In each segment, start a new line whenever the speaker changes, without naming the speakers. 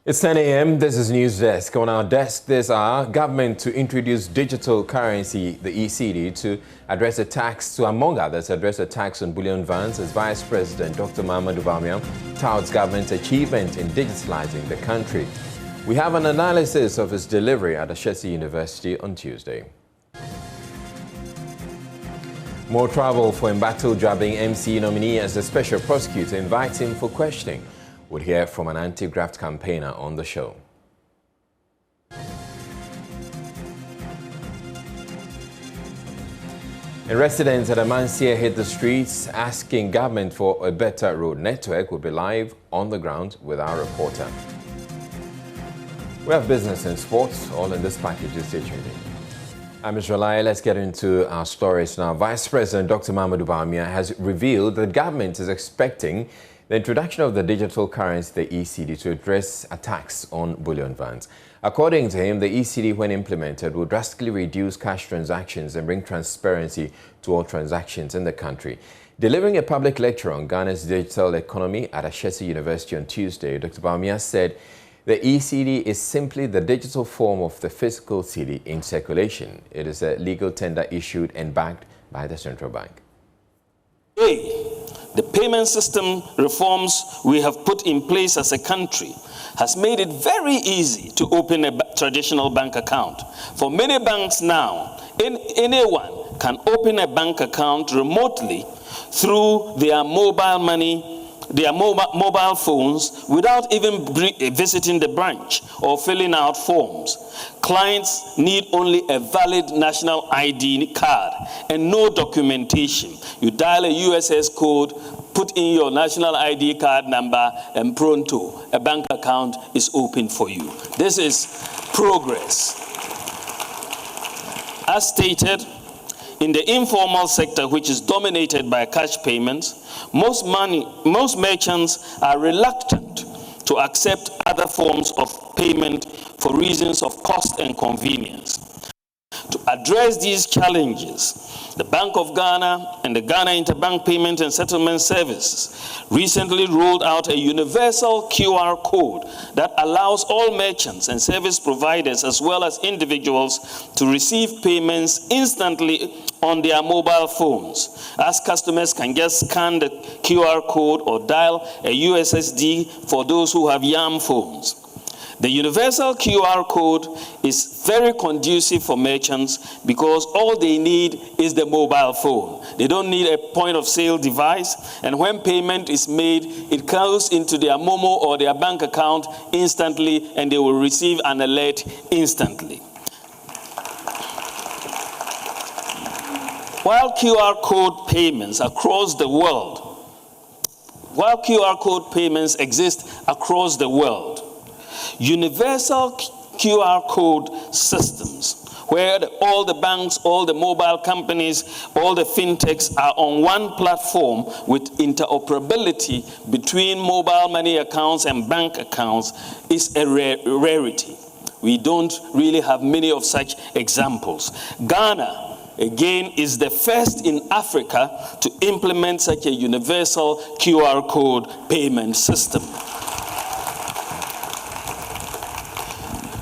It's 10 a.m. This is News Desk. On our desk this hour, government to introduce digital currency, the ECD, to address a tax, among others, address a tax on bullion vans as Vice President Dr. Mahamudu Bawumia touts government's achievement in digitalizing the country. We have an analysis of his delivery at Ashesi University on Tuesday. More trouble for embattled-jabbing MC nominee as the special prosecutor invites him for questioning. We'll hear from an anti-graft campaigner on the show. And residents at Mancia hit the streets asking government for a better road network. We'll be live on the ground with our reporter. We have business and sports, all in this package. Stay tuned in. I'm Israel. Let's get into our stories now. Vice President Dr. Mahamudu Bawumia has revealed that government is expecting the introduction of the digital currency, the ECD, to address a tax on bullion vans. According to him, the ECD, when implemented, will drastically reduce cash transactions and bring transparency to all transactions in the country. Delivering a public lecture on Ghana's digital economy at Ashesi University on Tuesday, Dr. Bawumia said the ECD is simply the digital form of the physical cedi in circulation. It is a legal tender issued and backed by the central bank.
The payment system reforms we have put in place as a country has made it very easy to open a traditional bank account. For many banks now, anyone can open a bank account remotely through their mobile money, their mobile phones, without even visiting the branch or filling out forms. Clients need only a valid national ID card and no documentation. You dial a USS code, put in your national ID card number, and pronto, a bank account is open for you. This is progress. As stated, in the informal sector, which is dominated by cash payments, most merchants are reluctant to accept other forms of payment for reasons of cost and convenience. To address these challenges, the Bank of Ghana and the Ghana Interbank Payment and Settlement Services recently rolled out a universal QR code that allows all merchants and service providers as well as individuals to receive payments instantly on their mobile phones, as customers can just scan the QR code or dial a USSD for those who have YAM phones. The universal QR code is very conducive for merchants because all they need is the mobile phone. They don't need a point of sale device, and when payment is made, it goes into their Momo or their bank account instantly, and they will receive an alert instantly. While QR code payments exist across the world, universal QR code systems, where all the banks, all the mobile companies, all the fintechs are on one platform with interoperability between mobile money accounts and bank accounts, is a rarity. We don't really have many of such examples. Ghana, again, is the first in Africa to implement such a universal QR code payment system.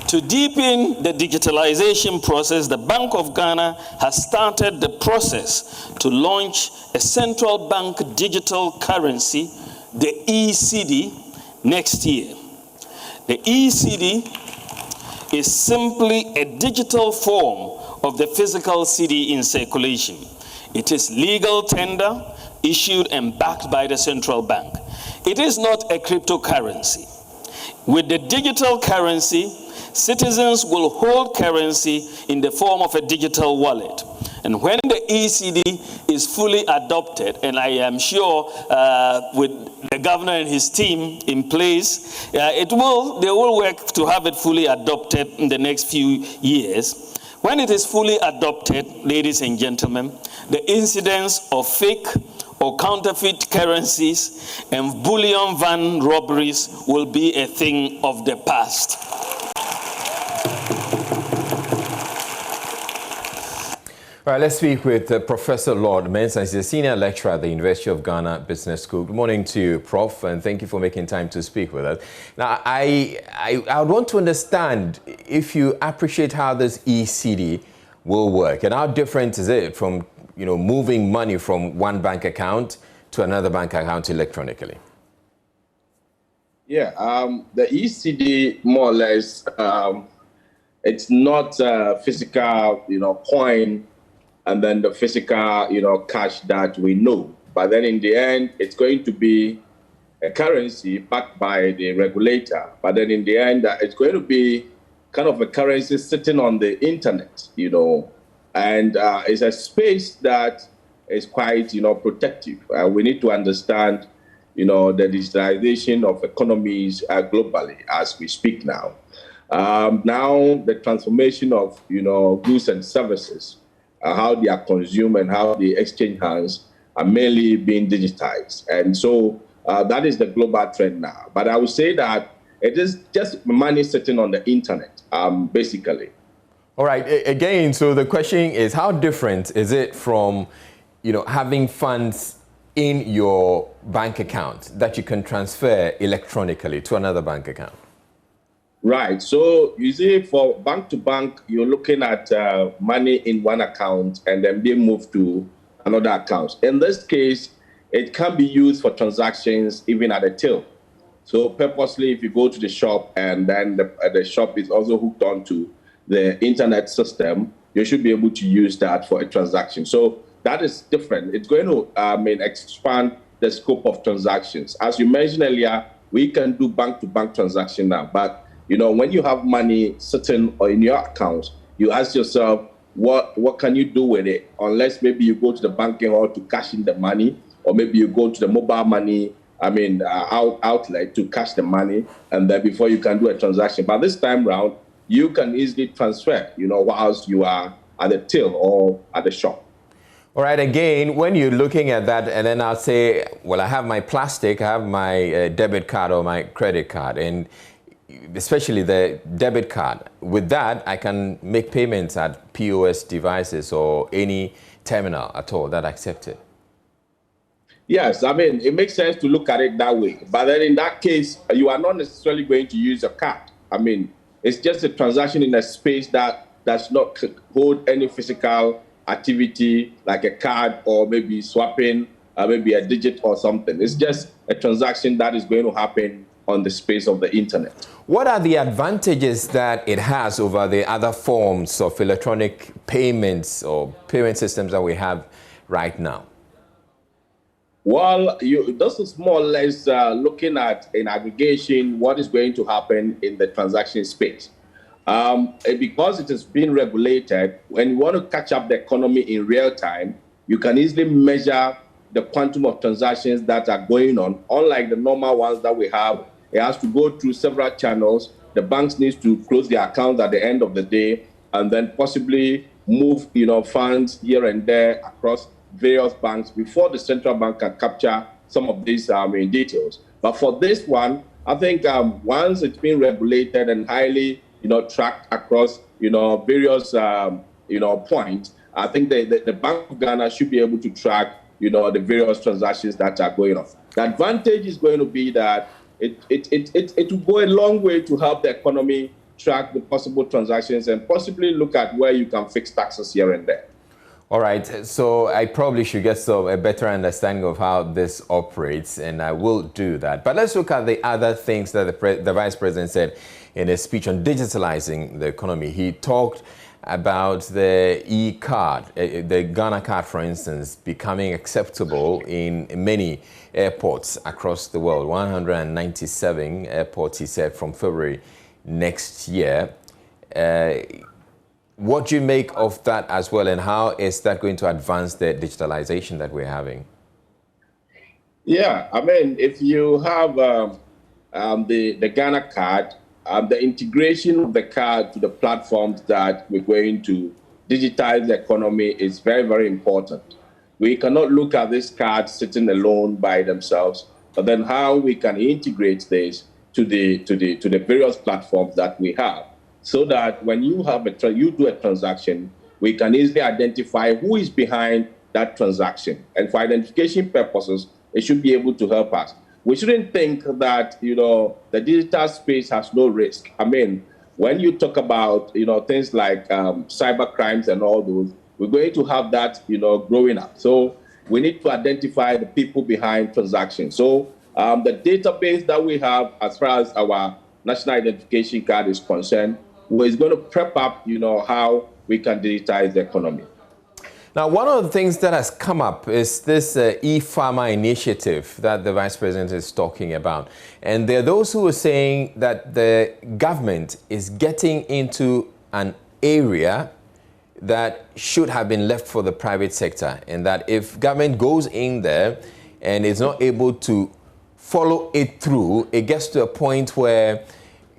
To deepen the digitalization process, the Bank of Ghana has started the process to launch a central bank digital currency, the ECD, next year. The ECD is simply a digital form of the physical cedi in circulation. It is legal tender, issued and backed by the central bank. It is not a cryptocurrency. With the digital currency, citizens will hold currency in the form of a digital wallet. And when the ECD is fully adopted, and I am sure with the governor and his team in place, they will work to have it fully adopted in the next few years. When it is fully adopted, ladies and gentlemen, the incidence of fake or counterfeit currencies and bullion van robberies will be a thing of the past.
All right, let's speak with Professor Lord Mensah. He's a senior lecturer at the University of Ghana Business School. Good morning to you, Prof, and thank you for making time to speak with us. Now, I would want to understand if you appreciate how this ECD will work, and how different is it from, moving money from one bank account to another bank account electronically?
Yeah, the ECD, more or less, it's not a physical, coin, and then the physical, cash that we know. But then in the end, it's going to be a currency backed by the regulator. But then in the end, it's going to be kind of a currency sitting on the internet, and it's a space that is quite, protective. We need to understand, the digitalization of economies globally as we speak now. Now, the transformation of, goods and services, how they are consumed and how they exchange hands are mainly being digitized. And so that is the global trend now. But I would say that it is just money sitting on the internet, basically.
All right. Again, so the question is, how different is it from, having funds in your bank account that you can transfer electronically to another bank account?
Right. So you see, for bank to bank, you're looking at money in one account and then being moved to another account. In this case, it can be used for transactions even at a till. So purposely, if you go to the shop and then the shop is also hooked onto the internet system, you should be able to use that for a transaction. So that is different. It's going to expand the scope of transactions. As you mentioned earlier, we can do bank-to-bank transaction now, but when you have money sitting in your account, you ask yourself, what can you do with it? Unless maybe you go to the banking hall to cash in the money, or maybe you go to the mobile money, outlet to cash the money, and then before you can do a transaction. But this time round, you can easily transfer, whilst you are at the till or at the shop.
All right, again, when you're looking at that, and then I'll say, well, I have my plastic, I have my debit card or my credit card, and especially the debit card. With that, I can make payments at POS devices or any terminal at all that accepts it.
Yes, it makes sense to look at it that way. But then in that case, you are not necessarily going to use a card. It's just a transaction in a space that does not hold any physical activity like a card or maybe swapping, maybe a digit or something. It's just a transaction that is going to happen on the space of the internet.
What are the advantages that it has over the other forms of electronic payments or payment systems that we have right now?
Well, this is more or less looking at in aggregation what is going to happen in the transaction space. Because it has been regulated, when you want to catch up the economy in real time, you can easily measure the quantum of transactions that are going on. Unlike the normal ones that we have, it has to go through several channels. The banks need to close their accounts at the end of the day and then possibly move funds here and there across various banks before the central bank can capture some of these details. But for this one, I think once it's been regulated and highly tracked across various points, I think the Bank of Ghana should be able to track the various transactions that are going on. The advantage is going to be that it will go a long way to help the economy track the possible transactions and possibly look at where you can fix taxes here and there.
All right, so I probably should get a better understanding of how this operates, and I will do that. But let's look at the other things that the Vice President said in his speech on digitalizing the economy. He talked about the e-card, the Ghana card, for instance, becoming acceptable in many airports across the world. 197 airports, he said, from February next year. What do you make of that as well, and how is that going to advance the digitalization that we're having?
Yeah, if you have the Ghana card, the integration of the card to the platforms that we're going to digitize the economy is very, very important. We cannot look at this card sitting alone by themselves, but then how we can integrate this to the various platforms that we have, so that when you have you do a transaction, we can easily identify who is behind that transaction. And for identification purposes, it should be able to help us. We shouldn't think that, the digital space has no risk. I mean, when you talk about, things like cyber crimes and all those, we're going to have that, growing up. So we need to identify the people behind transactions. So the database that we have as far as our national identification card is concerned, is going to prep up, how we can digitize the economy.
Now, one of the things that has come up is this e-farmer initiative that the Vice President is talking about. And there are those who are saying that the government is getting into an area that should have been left for the private sector, and that if government goes in there and is not able to follow it through, it gets to a point where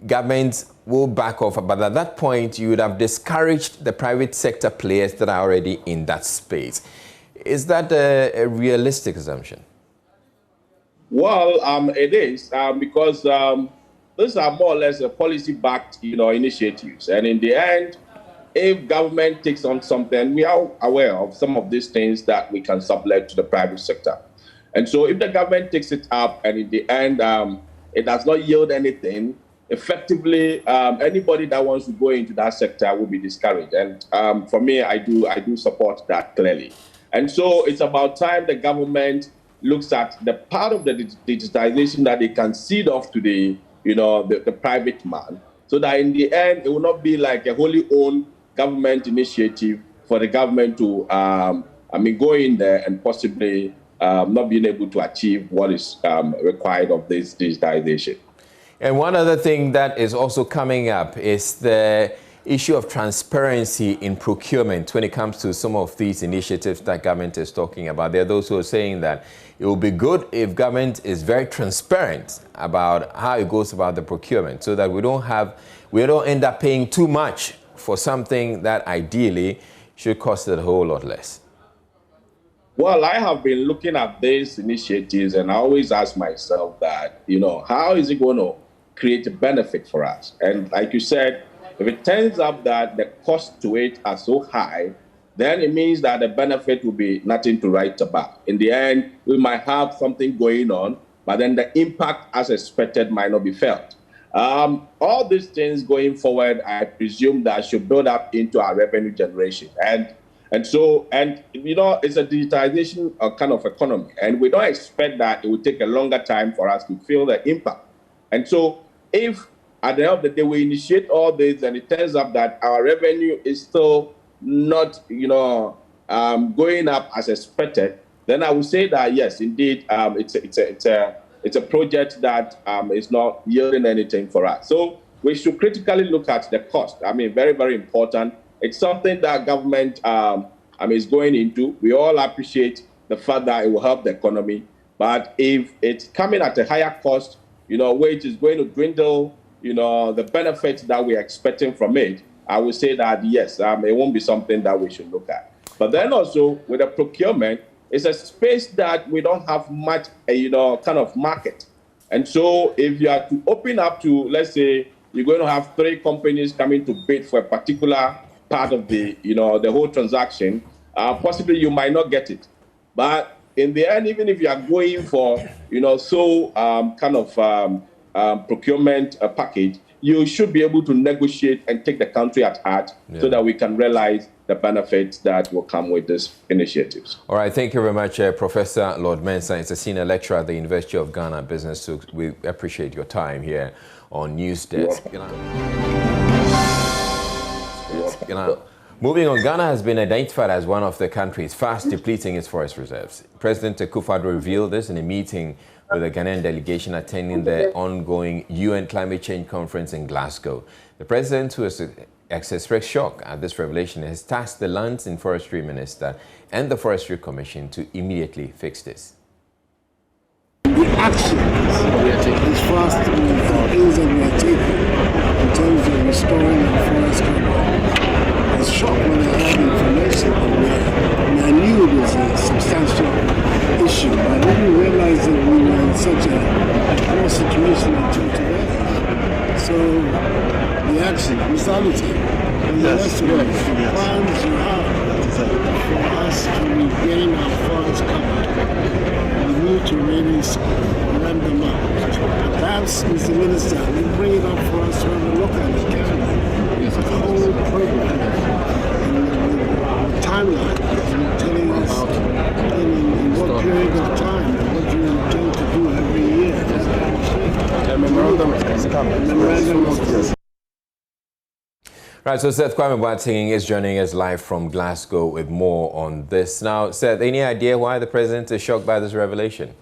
government will back off. But at that point, you would have discouraged the private sector players that are already in that space. Is that a realistic assumption?
Well, it is because these are more or less a policy-backed, initiatives. And in the end, if government takes on something, we are aware of some of these things that we can sublet to the private sector. And so if the government takes it up and in the end, it does not yield anything, effectively, anybody that wants to go into that sector will be discouraged. And for me, I do support that clearly. And so it's about time the government looks at the part of the digitization that they can cede off to the private man, so that in the end, it will not be like a wholly owned government initiative for the government to, go in there and possibly not being able to achieve what is required of this digitization.
And one other thing that is also coming up is the issue of transparency in procurement when it comes to some of these initiatives that government is talking about. There are those who are saying that it will be good if government is very transparent about how it goes about the procurement, so that we don't end up paying too much for something that ideally should cost a whole lot less.
Well, I have been looking at these initiatives and I always ask myself that, how is it going to create a benefit for us? And like you said, if it turns out that the cost to it are so high, then it means that the benefit will be nothing to write about. In the end, we might have something going on, but then the impact as expected might not be felt. All these things going forward, I presume that should build up into our revenue generation. And it's a digitization kind of economy. And we don't expect that it will take a longer time for us to feel the impact. And so if at the end of the day we initiate all this and it turns up that our revenue is still not, going up as expected, then I would say that, yes, indeed, it's a project that is not yielding anything for us. So we should critically look at the cost. Very, very important. It's something that government is going into. We all appreciate the fact that it will help the economy. But if it's coming at a higher cost, which is going to dwindle, the benefits that we're expecting from it, I would say that, yes, it won't be something that we should look at. But then also with the procurement, it's a space that we don't have much, kind of market. And so if you are to open up to, let's say, you're going to have 3 companies coming to bid for a particular part of the, the whole transaction, possibly you might not get it. But in the end, even if you are going for, procurement package, you should be able to negotiate and take the country at heart, so that we can realize the benefits that will come with these initiatives.
All right, thank you very much, Professor Lord Mensah. He's a senior lecturer at the University of Ghana Business School. We appreciate your time here on News Desk. Moving on, Ghana has been identified as one of the countries fast depleting its forest reserves. President Akufo-Addo revealed this in a meeting with a Ghanaian delegation attending the ongoing UN Climate Change Conference in Glasgow. The president, who has expressed shock at this revelation, has tasked the Lands and Forestry Minister and the Forestry Commission to immediately fix this.
The actions we are taking, these fast things that we are taking in terms of restoring our forest cover, I was shocked when I heard the information, and I knew it was a substantial issue. I didn't realize that we were in such a poor situation until today. So the action, reality, and the rest of it, the plans you have for us to regain our forest cover. We need to really run them up. Perhaps, Mr. Minister, we bring it up for us to have a look at it carefully. It's a whole program and the timeline and telling us in what period of time and what you intend to do every year.
A memorandum is coming.
Right, so Seth Kwame Boateng is joining us live from Glasgow with more on this. Now, Seth, any idea why the president is shocked by this revelation?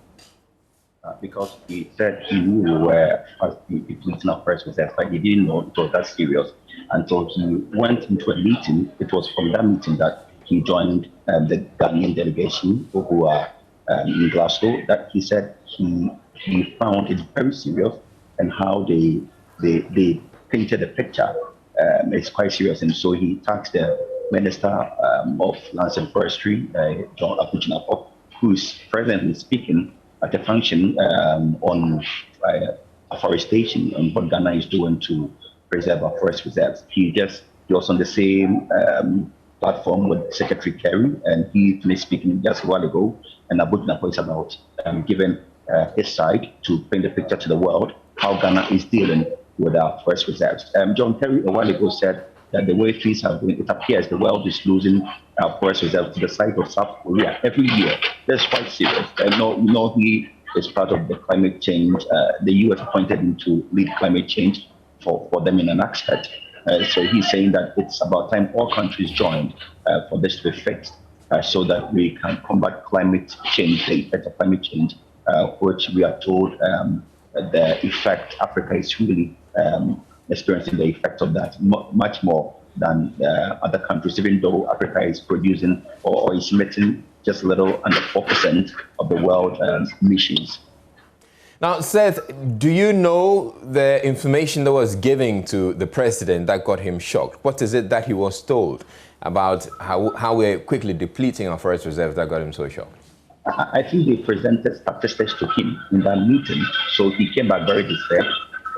Because he said he knew we were depleting our first reserves, but he didn't know it was that serious until he went into a meeting. It was from that meeting that he joined the Ghanaian delegation who are in Glasgow, that he said he found it very serious, and how they painted the picture is quite serious. And so he tasked the Minister of Lands and Forestry, John Akujinapop, who is presently speaking at a function on afforestation and what Ghana is doing to preserve our forest reserves. He was on the same platform with Secretary Kerry, and he finished speaking just a while ago. And Akujinapop is about giving his side to paint the picture to the world how Ghana is dealing with our forest reserves. John Kerry a while ago said that the way things are going, it appears the world is losing our forest reserves to the side of South Korea every year. That's quite serious. He is part of the climate change. The U.S. appointed him to lead climate change for them in an aspect. So he's saying that it's about time all countries joined for this to be fixed, so that we can combat climate change, the effect of climate change, which we are told the effect Africa is really experiencing the effect of that much more than other countries, even though Africa is producing or is emitting just a little under 4% of the world emissions.
Now, Seth, do you know the information that was given to the president that got him shocked? What is it that he was told about how we're quickly depleting our forest reserves that got him so shocked?
I think they presented statistics to him in that meeting, so he came back very disturbed.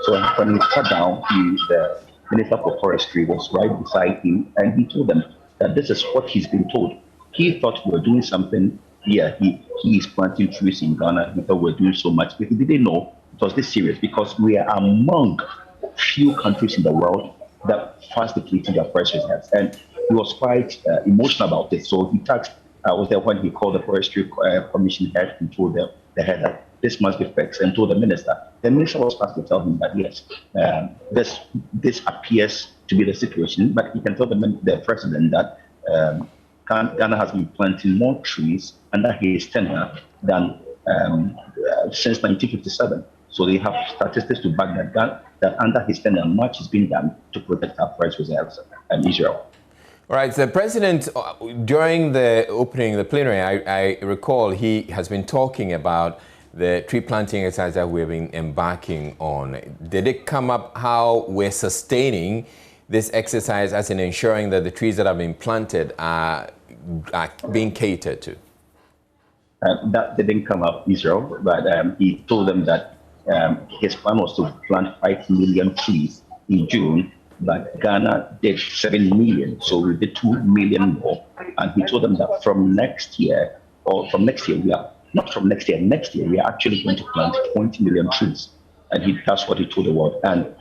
So when he sat down, the Minister for Forestry was right beside him, and he told them that this is what he's been told. He thought we were doing something. Yeah, he is planting trees in Ghana. He thought we were doing so much, but he didn't know it was this serious, because we are among few countries in the world that fast depleting their forest reserves. And he was quite emotional about it. So he tasked, I was there when he called the Forestry Commission head and told the head that this must be fixed, and told the minister. The minister was supposed to tell him that yes, this appears to be the situation, but he can tell the president that Ghana has been planting more trees under his tenure than since 1957. So they have statistics to back that under his tenure, much is being done to protect our forest reserves in Israel.
All right, the president, during the opening, the plenary, I recall he has been talking about the tree planting exercise that we've been embarking on. Did it come up how we're sustaining this exercise as in ensuring that the trees that have been planted are being catered to?
That didn't come up, Israel, but he told them that his plan was to plant 5 million trees in June, but Ghana did 7 million, so we did 2 million more. And he told them that next year, next year, we are actually going to plant 20 million trees. And that's what he told the world. And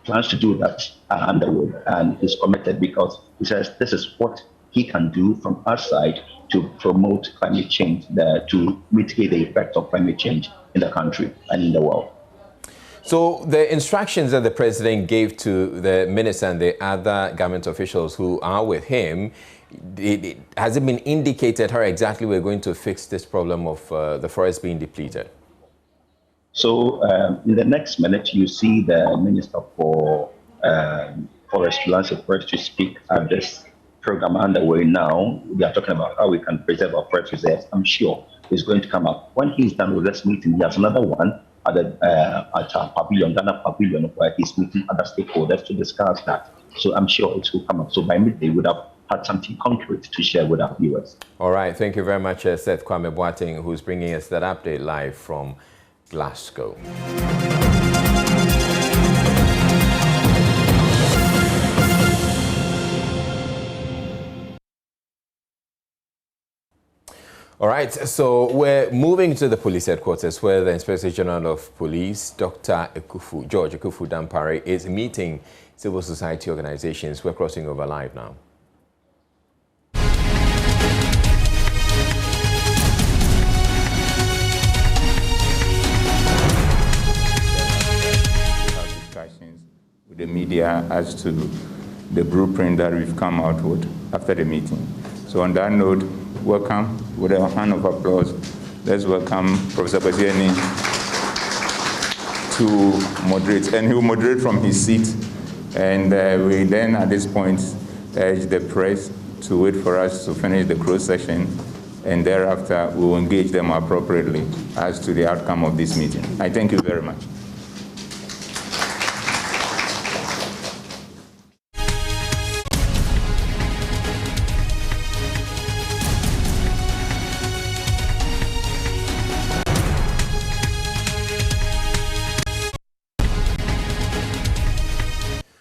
plans to do that are underway. And he's committed because he says this is what he can do from our side to promote climate change, to mitigate the effect of climate change in the country and in the world.
So the instructions that the president gave to the minister and the other government officials who are with him, has it been indicated how exactly we're going to fix this problem of the forest being depleted?
So in the next minute, you see the Minister for Forestry, Lands and Forestry speak at this program underway now. They are talking about how we can preserve our forest reserves. I'm sure it's going to come up. When he's done with this meeting, he has another one at our pavilion, Ghana Pavilion, where he's meeting other stakeholders to discuss that. So I'm sure it will come up. So by midday, we would have had something concrete to share with our viewers.
All right. Thank you very much, Seth Kwame Boateng, who's bringing us that update live from Glasgow. All right, so we're moving to the police headquarters where the Inspector General of Police, Dr. George Ekufu Dampare, is meeting civil society organizations. We're crossing over live now.
Discussions with the media as to the blueprint that we've come out with after the meeting. So on that note, welcome with a hand of applause. Let's welcome Professor Basiani to moderate, and he will moderate from his seat. And we then, at this point, urge the press to wait for us to finish the closed session, and thereafter we will engage them appropriately as to the outcome of this meeting. I thank you very much.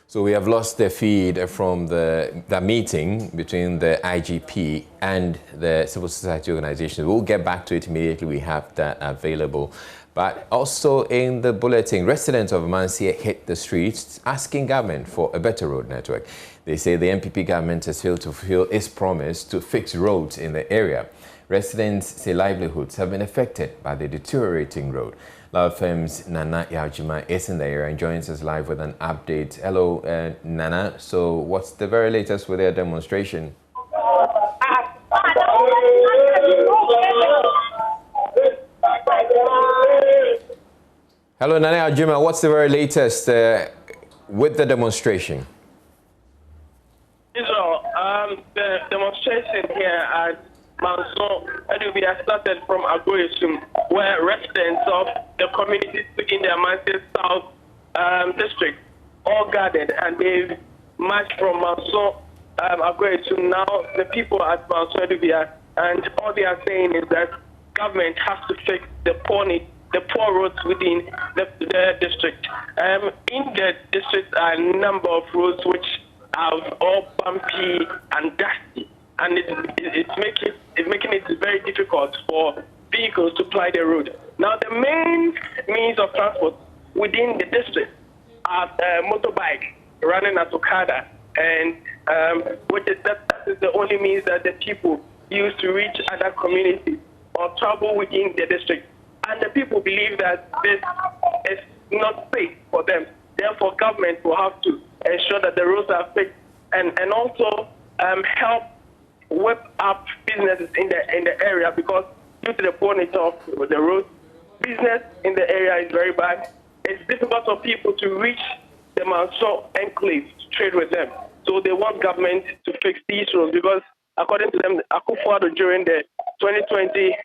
So we have lost the feed from the meeting between the IGP and the civil society organization. We'll get back to it immediately. We have that available. But also in the bulletin, residents of Mancia hit the streets asking government for a better road network. They say the NPP government has failed to fulfill its promise to fix roads in the area. Residents say livelihoods have been affected by the deteriorating road. Loud FM's Nana Yaujima is in the area and joins us live with an update. Hello, Nana. So what's the very latest with their demonstration? Hello, Nana Yaujima. What's the very latest with the demonstration?
Israel, the demonstration here at Manson UNDP started from Agoyesum, where residents of the communities within the Mancia South district all gathered, and they marched from Manson Agoyesum. Now the people at Manson UNDP, and all they are saying is that government has to fix the poor roads within the district. In the district are a number of roads which are all bumpy and dusty, and it's making it very difficult for vehicles to ply the road. Now, the main means of transport within the district are motorbike running at Okada, and that is the only means that the people use to reach other communities or travel within the district. And the people believe that this is not safe for them. Therefore, government will have to ensure that the roads are fixed and also help whip up businesses in the area, because due to the poor nature of the road, business in the area is very bad. It's difficult for people to reach the Manson enclave to trade with them. So they want government to fix these roads, because according to them, Akufo-Addo during the 2020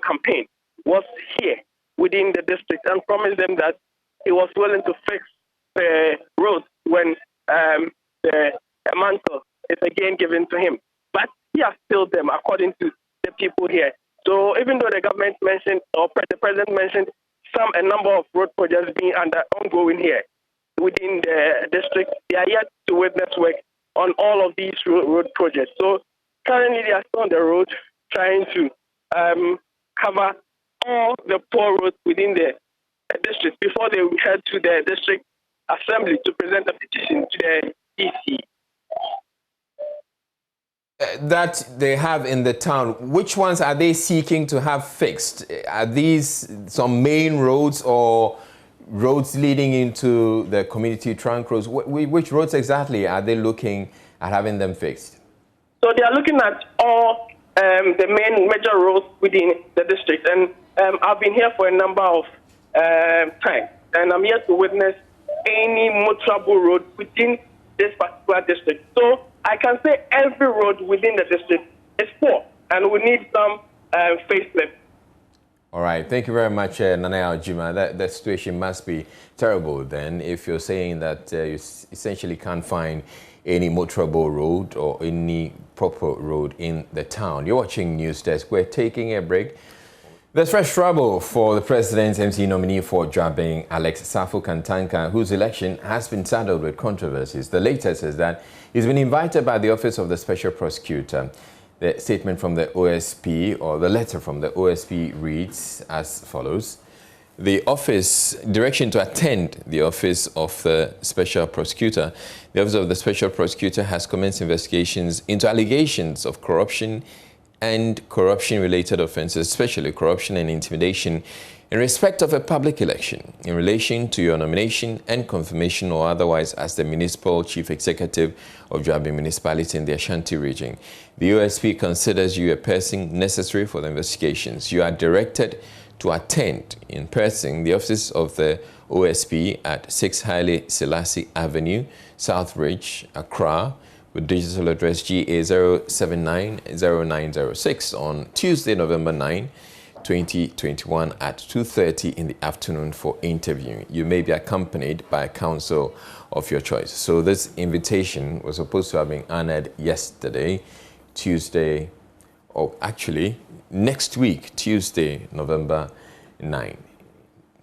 campaign was here within the district and promised them that he was willing to fix the roads when the mantle is again given to him. But he has failed them, according to the people here. So even though the government mentioned, or the president mentioned, a number of road projects being ongoing here within the district, they are yet to witness work on all of these road projects. So currently they are still on the road trying to cover all the poor roads within the district before they head to the district assembly to present a petition to the DC.
That they have in the town, which ones are they seeking to have fixed? Are these some main roads or roads leading into the community trunk roads? Which roads exactly are they looking at having them fixed?
So they are looking at all the main major roads within the district. And I've been here for a number of times, and I'm yet to witness any motorable road within this particular district. So I can say every road within the district is poor, and we need some facelift.
All right. Thank you very much, Nana Yaujima. That situation must be terrible then, if you're saying that you essentially can't find any motorable road or any proper road in the town. You're watching News Desk. We're taking a break. There's fresh trouble for the president's MC nominee for Dwabeng, Alex Safo Kantanka, whose election has been saddled with controversies. The latest is that he's been invited by the Office of the Special Prosecutor. The statement from the OSP, or the letter from the OSP, reads as follows. The office, direction to attend the office of the Special Prosecutor. The office of the Special Prosecutor has commenced investigations into allegations of corruption and corruption-related offences, especially corruption and intimidation, in respect of a public election, in relation to your nomination and confirmation or otherwise as the Municipal Chief Executive of Joabi Municipality in the Ashanti region. The OSP considers you a person necessary for the investigations. You are directed to attend in person the office of the OSP at 6 Haile Selassie Avenue, Southbridge, Accra, with digital address GA0790906 on Tuesday, November 9, 2021 at 2:30 in the afternoon for interviewing. You may be accompanied by a counsel of your choice. So this invitation was supposed to have been honored yesterday, Tuesday, or actually next week, Tuesday, November 9,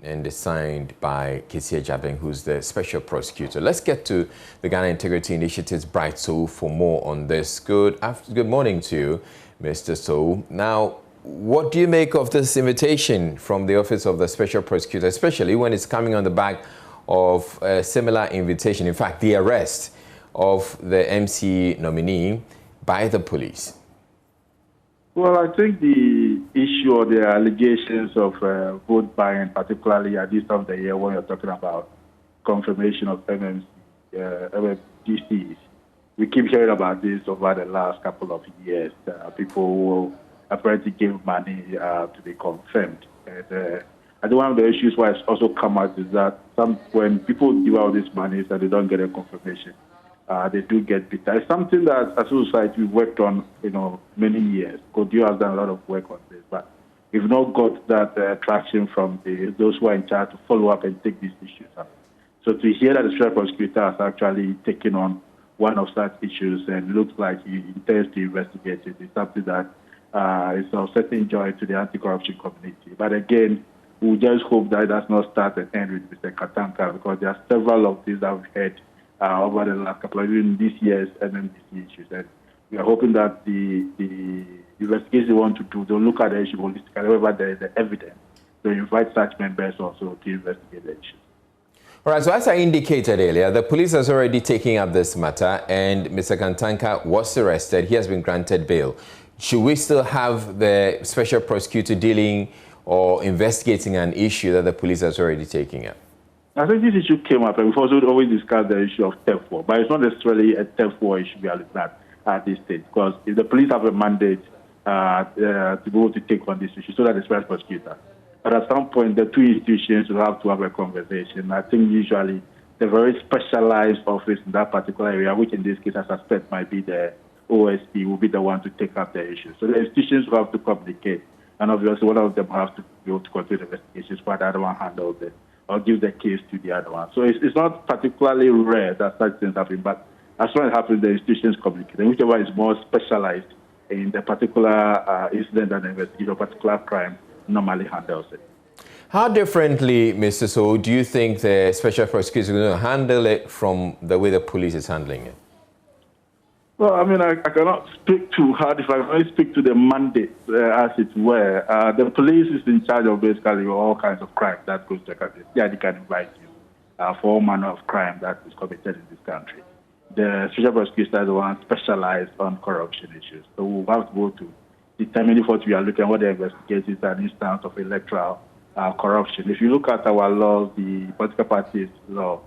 and is signed by Kesia Jabeng, who's the Special Prosecutor. Let's get to the Ghana Integrity Initiative's Bright Soul for more on this. Good morning to you, Mr. Soul. Now, what do you make of this invitation from the Office of the Special Prosecutor, especially when it's coming on the back of a similar invitation, in fact, the arrest of the MC nominee by the police?
Well, I think the issue or the allegations of vote buying, particularly at this time of the year when you're talking about confirmation of MMDCs, we keep hearing about this over the last couple of years. People will apparently give money to be confirmed. And I think one of the issues why it's also come out is that when people give out these monies and they don't get a confirmation, they do get bitter. It's something that as a society we've worked on, many years. Kodio has done a lot of work on this, but we've not got that traction from those who are in charge to follow up and take these issues up. So to hear that the Special Prosecutor has actually taken on one of such issues and looks like he intends to investigate it is something that is of certain joy to the anti-corruption community. But again, we just hope that it does not start and end with Mr. Katanka, because there are several of these that we've heard over the last couple of years, in this year's MMDC issues. And we are hoping that the investigation they want to do, they'll look at the issue holistically, however there is the evidence, to invite such members also to investigate the issue.
All right, so as I indicated earlier, the police has already taken up this matter, and Mr. Katanka was arrested. He has been granted bail. Should we still have the Special Prosecutor dealing or investigating an issue that the police has already taken up?
I think this issue came up, and we've also always discussed the issue of theft war, but it's not necessarily a theft war issue we are looking at this stage, because if the police have a mandate to be able to take on this issue, so that the Special Prosecutor. But at some point, the two institutions will have to have a conversation. I think usually the very specialized office in that particular area, which in this case I suspect might be the OSP, will be the one to take up the issue. So the institutions will have to communicate, and obviously one of them have to be able to continue the investigations while the other one handles it, or give the case to the other one. So it's not particularly rare that such things happen, but as soon as it happens, the institutions communicate. And whichever is more specialized in the particular incident and investigation, or particular crime, normally handles it.
How differently, Mr. So, do you think the Special Prosecutor is going to handle it from the way the police is handling it?
Well, I mean, I cannot speak too hard. If I only speak to the mandate, as it were, the police is in charge of basically all kinds of crime that goes to the country. Yeah, they can invite you for all manner of crime that is committed in this country. The Special Prosecutor is the one specialized on corruption issues. So we'll have to go to determine what we are looking at, what the investigation is, an instance of electoral corruption. If you look at our laws, the political parties law,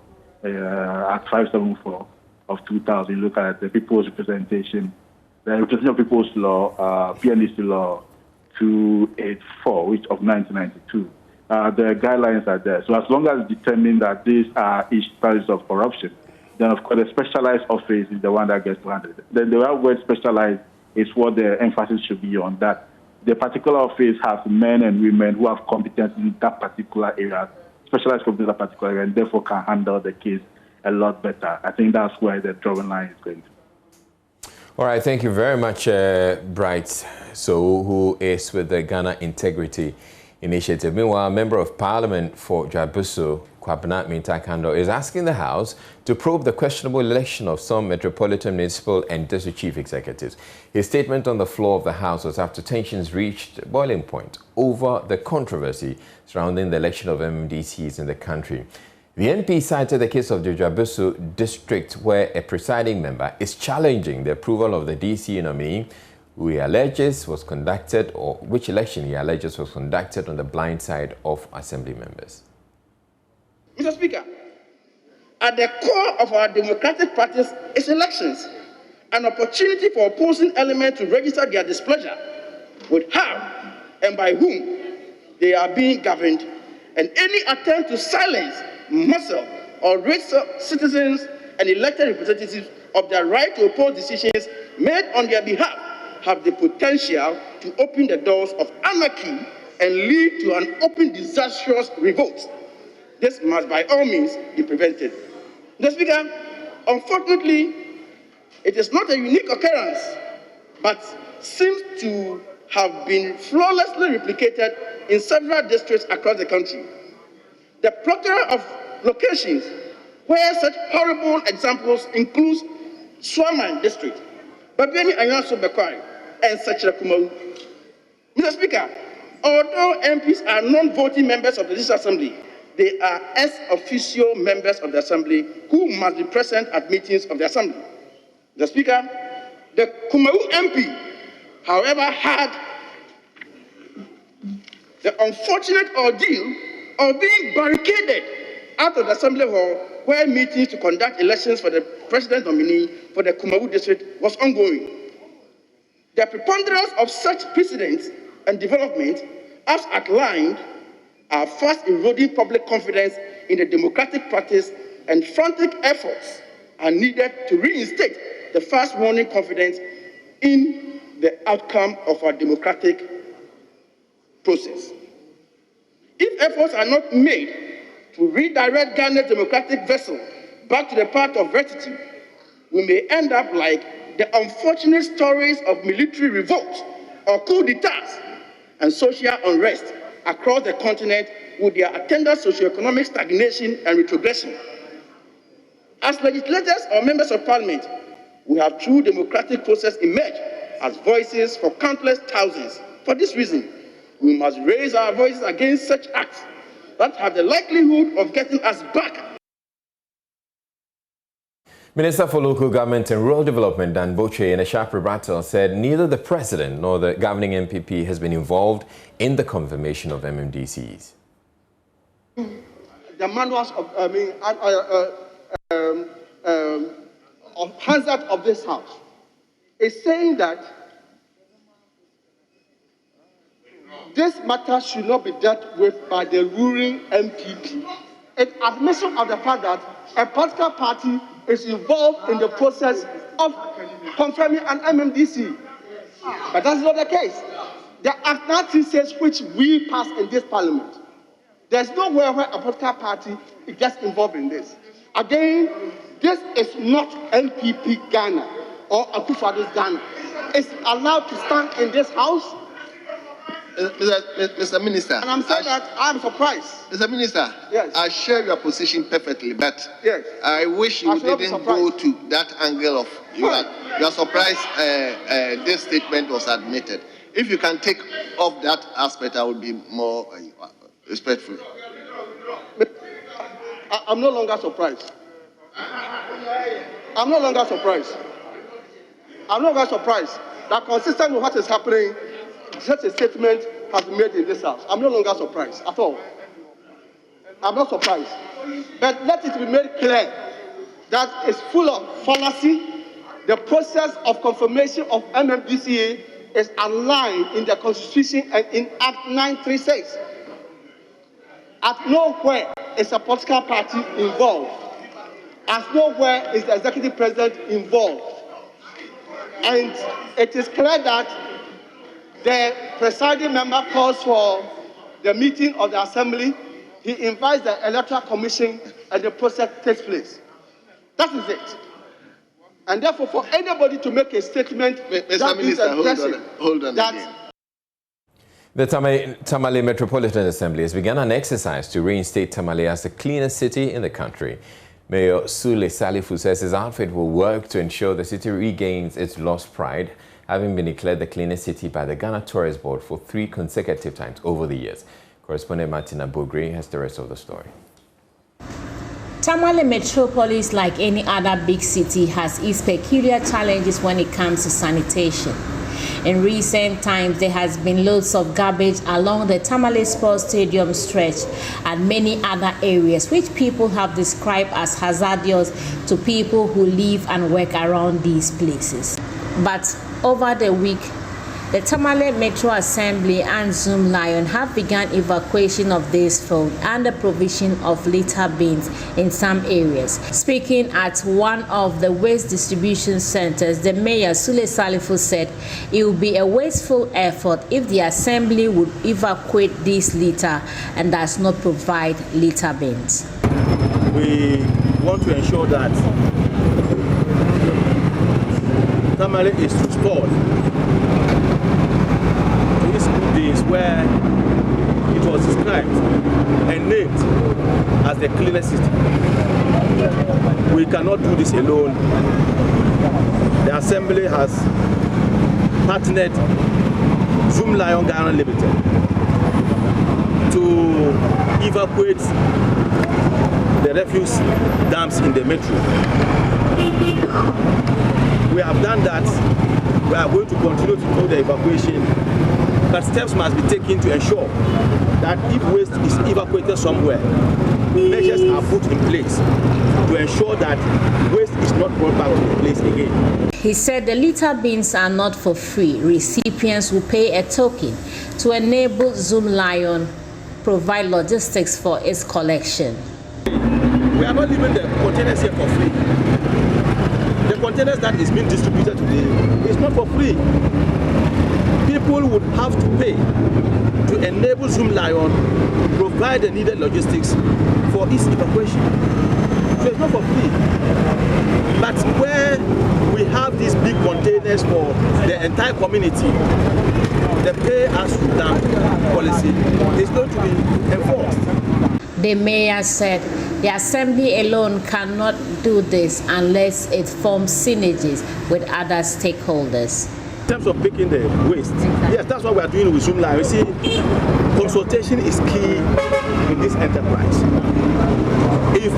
Act 574 of 2000, look at the People's Representation, the Representation of People's Law, PNC Law 284, which of 1992. The guidelines are there. So as long as determined that these are instances of corruption, then of course the specialized office is the one that gets to handle it. Then the word specialized is what the emphasis should be on, that the particular office has men and women who have competence in that particular area, specialized competence in that particular area, and therefore can handle the case a lot better. I think that's where the drawing line is going to.
All right, thank you very much, Bright, so who is with the Ghana Integrity initiative. Meanwhile, a member of parliament for Jabusu, Kwabena Mintakando, is asking the House to probe the questionable election of some metropolitan, municipal and district chief executives. His statement on the floor of the House was after tensions reached boiling point over the controversy surrounding the election of MDCs in the country. The NP cited the case of the Jabusu district, where a presiding member is challenging the approval of the DC nominee, who he alleges was conducted, or which election he alleges was conducted on the blind side of assembly members.
Mr. Speaker, at the core of our democratic practice is elections, an opportunity for opposing elements to register their displeasure with how and by whom they are being governed, and any attempt to silence, muzzle, or rid citizens and elected representatives of their right to oppose decisions made on their behalf have the potential to open the doors of anarchy and lead to an open disastrous revolt. This must by all means be prevented. Mr. Speaker, unfortunately, it is not a unique occurrence, but seems to have been flawlessly replicated in several districts across the country. The plethora of locations where such horrible examples include Swaman District, Babiani Anyanso Bekwai, and Sachirakumawu. Mr. Speaker, although MPs are non-voting members of the District Assembly, they are ex officio members of the Assembly who must be present at meetings of the Assembly. Mr. Speaker, the Kumawu MP, however, had the unfortunate ordeal of being barricaded out of the Assembly Hall where meetings to conduct elections for the president nominee for the Kumawu district was ongoing. The preponderance of such precedents and developments, as outlined, are fast eroding public confidence in the democratic practice, and frantic efforts are needed to reinstate the fast-waning confidence in the outcome of our democratic process. If efforts are not made to redirect Ghana's democratic vessel back to the path of rectitude, we may end up like the unfortunate stories of military revolts or coup d'etats and social unrest across the continent with their attendant socioeconomic stagnation and retrogression. As legislators or members of parliament, we have through democratic process emerged as voices for countless thousands. For this reason, we must raise our voices against such acts that have the likelihood of getting us back.
Minister for Local Government and Rural Development Dan Boche, in a sharp rebuttal, said neither the president nor the governing MPP has been involved in the confirmation of MMDCs.
The manuals of, Hansard of this House is saying that this matter should not be dealt with by the ruling MPP. It's admission of the fact that a political party is involved in the process of confirming an MMDC. But that's not the case. The Act 96, which we passed in this parliament, there's nowhere where a political party gets involved in this. Again, this is not NPP Ghana or Akufo-Addo's Ghana. It's allowed to stand in this House.
Mr. Minister,
and I'm saying that I'm surprised.
Mr. Minister,
yes.
I share your position perfectly, but
yes.
I wish you didn't go to that angle of you are surprised this statement was admitted. If you can take off that aspect, I would be more respectful.
I'm no longer surprised. I'm no longer surprised. I'm no longer surprised that consistent with what is happening, such a statement has been made in this House. I'm no longer surprised at all. I'm not surprised. But let it be made clear that it's full of fallacy. The process of confirmation of MMDCA is aligned in the Constitution and in Act 936. At nowhere is a political party involved. At nowhere is the executive president involved. And it is clear that the presiding member calls for the meeting of the Assembly. He invites the Electoral Commission and the process takes place. That is it. And therefore, for anybody to make a statement,
Mr. Minister, hold on.
The Tamale Metropolitan Assembly has begun an exercise to reinstate Tamale as the cleanest city in the country. Mayor Sule Salifu says his outfit will work to ensure the city regains its lost pride, having been declared the cleanest city by the Ghana Tourist Board for 3 consecutive times over the years. Correspondent Martina Bogre has the rest of the story.
Tamale Metropolis, like any other big city, has its peculiar challenges when it comes to sanitation. In recent times, there has been loads of garbage along the Tamale Sports Stadium stretch and many other areas, which people have described as hazardous to people who live and work around these places. But over the week, the Tamale Metro Assembly and Zoom Lion have begun evacuation of this filth and the provision of litter bins in some areas. Speaking at one of the waste distribution centers, the Mayor Sule Salifu said it would be a wasteful effort if the assembly would evacuate this litter and does not provide litter bins.
We want to ensure that Tamale is restored days where it was described and named as the cleanest city. We cannot do this alone. The Assembly has partnered Zoom Lion Ghana Limited to evacuate the refuse dumps in the metro. We have done that. We are going to continue to do the evacuation. But steps must be taken to ensure that if waste is evacuated somewhere, measures are put in place to ensure that waste is not brought back to the place again.
He said the litter bins are not for free. Recipients will pay a token to enable Zoom Lion provide logistics for its collection.
We are not leaving the containers here for free. The containers that is being distributed today is not for free. People would have to pay to enable Zoom Lion provide the needed logistics for its evacuation. So it's not for free. But where we have these big containers for the entire community, the pay-as-you-dump policy is going to be enforced.
The mayor said the assembly alone cannot do this unless it forms synergies with other stakeholders.
In terms of picking the waste, yes, that's what we are doing with Zoom Live. You see, consultation is key in this enterprise. If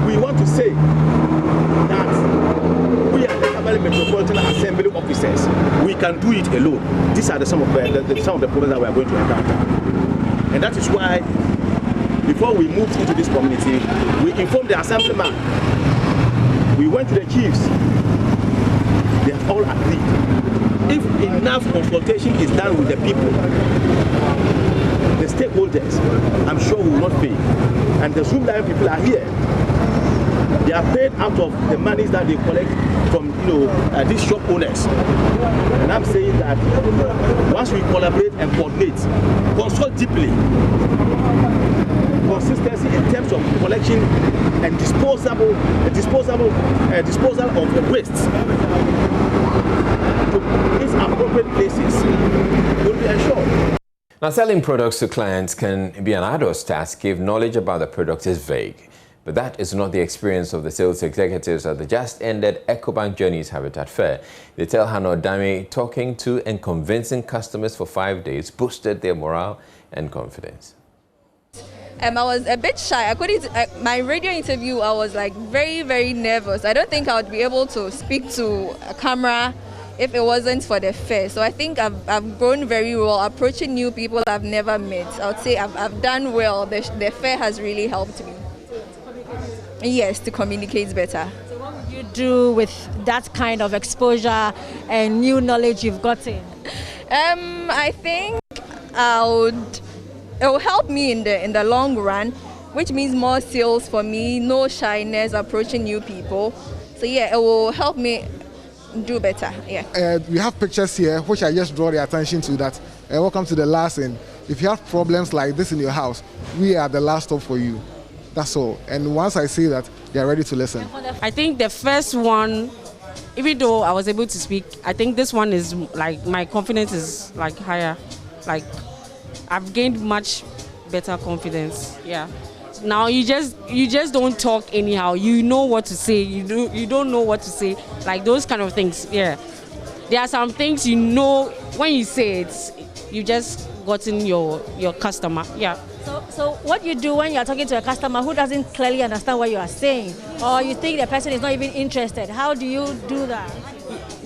we want to say that we are the Tamale Metropolitan Assembly officers, we can do it alone. These are some of the problems that we are going to encounter. And that is why, before we moved into this community, we informed the assemblyman. We went to the chiefs. They have all agreed. If enough consultation is done with the people, the stakeholders, I'm sure we will not pay. And the Zoom Lion people are here. They are paid out of the monies that they collect from these shop owners. And I'm saying that once we collaborate and coordinate, consult deeply, consistency in terms of collection and disposal of the waste to its appropriate places will be ensured.
Now, selling products to clients can be an arduous task if knowledge about the product is vague. But that is not the experience of the sales executives at the just-ended EcoBank Journeys Habitat Fair. They tell Hannah Dami talking to and convincing customers for 5 days boosted their morale and confidence.
I was a bit shy. My radio interview, I was like very, very nervous. I don't think I would be able to speak to a camera if it wasn't for the fair. So I think I've grown very well, approaching new people I've never met. I would say I've done well. The fair has really helped me. Yes, to communicate better.
So what would you do with that kind of exposure and new knowledge you've gotten?
I think it will help me in the long run, which means more sales for me, no shyness approaching new people. So yeah, it will help me do better. Yeah.
We have pictures here which I just draw the attention to that. Welcome to the last inn. If you have problems like this in your house, we are the last stop for you. That's all. And once I say that, they are ready to listen.
I think the first one, even though I was able to speak, I think this one is like my confidence is like higher. Like, I've gained much better confidence. Yeah. Now you just don't talk anyhow. You know what to say. You don't know what to say. Like those kind of things. Yeah. There are some things you know when you say it, you just gotten your customer. Yeah.
So what you do when you're talking to a customer who doesn't clearly understand what you are saying, or you think the person is not even interested, how do you do that?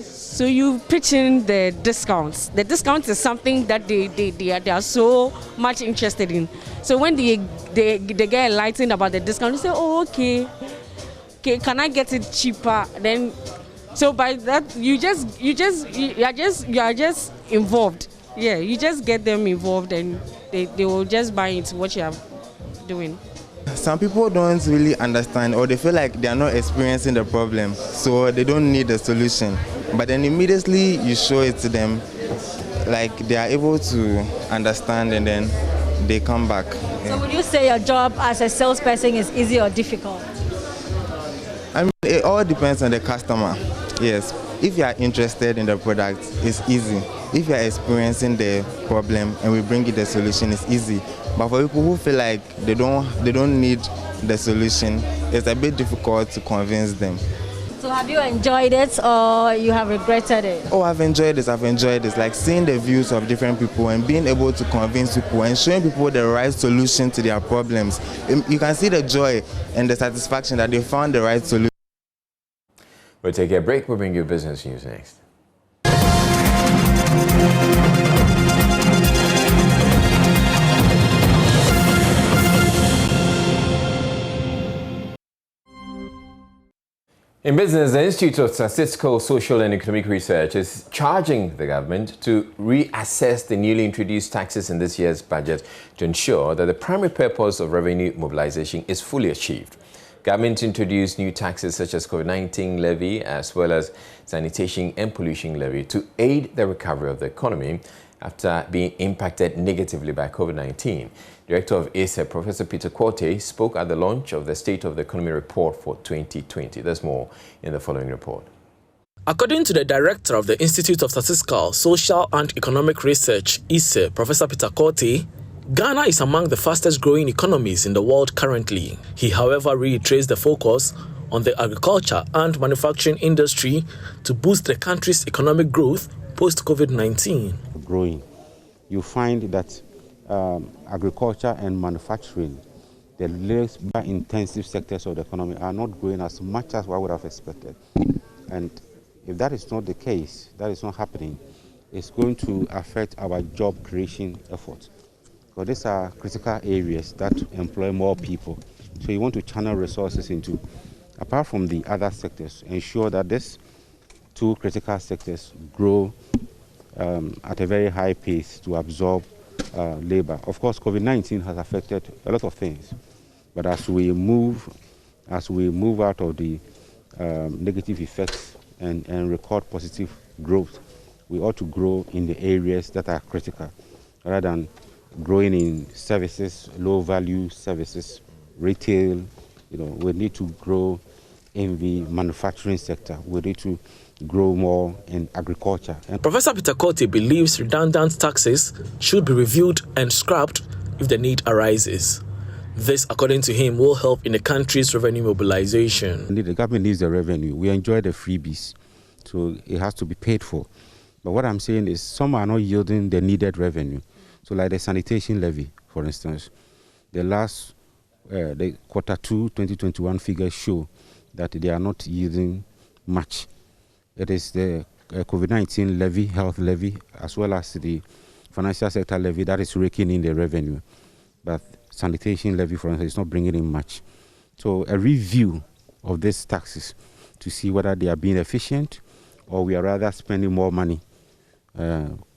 So you pitch in the discounts. The discount is something that they are so much interested in. So when they get enlightened about the discount, you say, oh, okay, can I get it cheaper? Then, so by that you are just involved. Yeah, you just get them involved, and they will just buy into what you are doing.
Some people don't really understand, or they feel like they are not experiencing the problem, so they don't need a solution. But then immediately you show it to them, like they are able to understand, and then they come back. Yeah.
So would you say your job as a salesperson is easy or difficult?
I mean, it all depends on the customer. Yes, if you are interested in the product, it's easy. If you are experiencing the problem and we bring you the solution, it's easy. But for people who feel like they don't need the solution, it's a bit difficult to convince them.
So have you enjoyed it or you have regretted it?
Oh, I've enjoyed this. Like seeing the views of different people and being able to convince people and showing people the right solution to their problems. You can see the joy and the satisfaction that they found the right solution.
We'll take a break. We'll bring you business news next. In business, the Institute of Statistical, Social and Economic Research is charging the government to reassess the newly introduced taxes in this year's budget to ensure that the primary purpose of revenue mobilization is fully achieved. Government introduced new taxes such as COVID-19 levy as well as sanitation and pollution levy to aid the recovery of the economy after being impacted negatively by COVID-19. Director of ASEP, Professor Peter Quote, spoke at the launch of the State of the Economy report for 2020. There's more in the following report.
According to the director of the Institute of Statistical, Social and Economic Research, ASEP, Professor Peter Quote, Ghana is among the fastest growing economies in the world currently. He, however, reiterates the focus on the agriculture and manufacturing industry to boost the country's economic growth post-COVID-19.
Growing, you find that agriculture and manufacturing, the labor-intensive sectors of the economy, are not growing as much as one would have expected. And if that is not the case, that is not happening, it's going to affect our job creation efforts. So these are critical areas that employ more people. So you want to channel resources into, apart from the other sectors, ensure that these two critical sectors grow at a very high pace to absorb labor. Of course, COVID-19 has affected a lot of things, but as we move out of the negative effects and record positive growth, we ought to grow in the areas that are critical, rather than growing in services, low-value services, retail. We need to grow in the manufacturing sector. We need to grow more in agriculture.
Professor Peter Quote believes redundant taxes should be reviewed and scrapped if the need arises. This, according to him, will help in the country's revenue mobilization.
The government needs the revenue. We enjoy the freebies, so it has to be paid for. But what I'm saying is some are not yielding the needed revenue. So like the sanitation levy, for instance, the last, the quarter 2 2021 figures show that they are not yielding much. It is the COVID-19 levy, health levy, as well as the financial sector levy that is raking in the revenue. But sanitation levy, for instance, is not bringing in much. So a review of these taxes to see whether they are being efficient or we are rather spending more money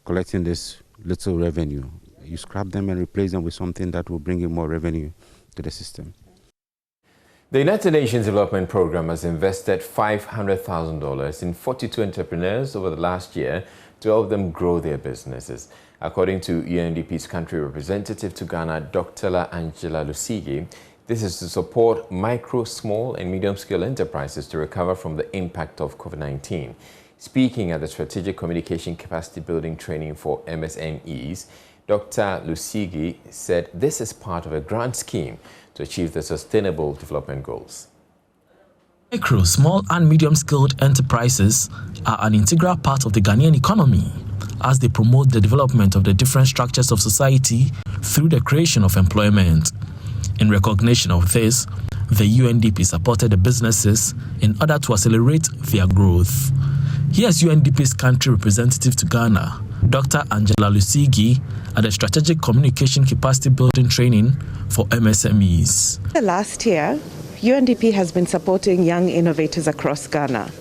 collecting this little revenue. You scrap them and replace them with something that will bring in more revenue to the system.
The United Nations Development Programme has invested $500,000 in 42 entrepreneurs over the last year to help them grow their businesses. According to UNDP's country representative to Ghana, Dr. Angela Lusigi, this is to support micro, small and medium-scale enterprises to recover from the impact of COVID-19. Speaking at the Strategic Communication Capacity Building Training for MSMEs, Dr. Lusigi said this is part of a grand scheme to achieve the Sustainable Development Goals.
Micro, small and medium-skilled enterprises are an integral part of the Ghanaian economy as they promote the development of the different structures of society through the creation of employment. In recognition of this, the UNDP supported the businesses in order to accelerate their growth. Here's UNDP's country representative to Ghana, Dr. Angela Lusigi, at the Strategic Communication Capacity Building Training for MSMEs.
The last year, UNDP has been supporting young innovators across Ghana.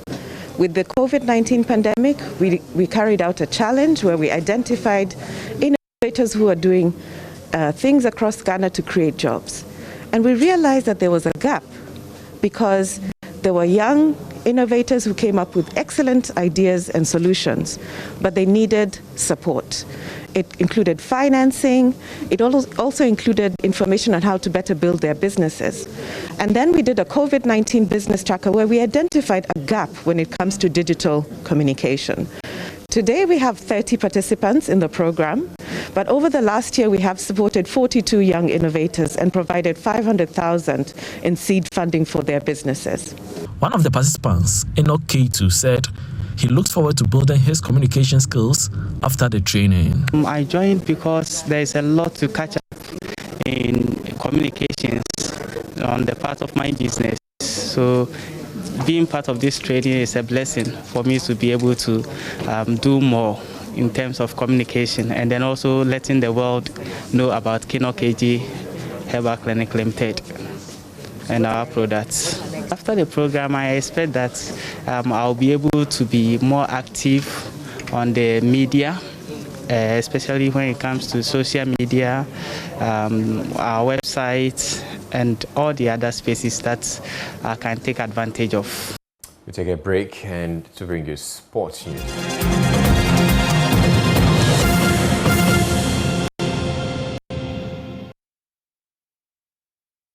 With the COVID-19 pandemic, we carried out a challenge where we identified innovators who are doing things across Ghana to create jobs. And we realized that there was a gap because there were young innovators who came up with excellent ideas and solutions, but they needed support. It included financing. It also included information on how to better build their businesses. And then we did a COVID-19 business tracker where we identified a gap when it comes to digital communication. Today we have 30 participants in the program, but over the last year we have supported 42 young innovators and provided 500,000 in seed funding for their businesses.
One of the participants, Enoch K2, said he looked forward to building his communication skills after the training.
I joined because there is a lot to catch up in communications on the part of my business. So being part of this training is a blessing for me to be able to do more in terms of communication, and then also letting the world know about Kino KG Herbal Clinic Limited and our products. After the program, I expect that I'll be able to be more active on the media, especially when it comes to social media, our website, and all the other spaces that I can take advantage of.
We take a break and to bring you sports news.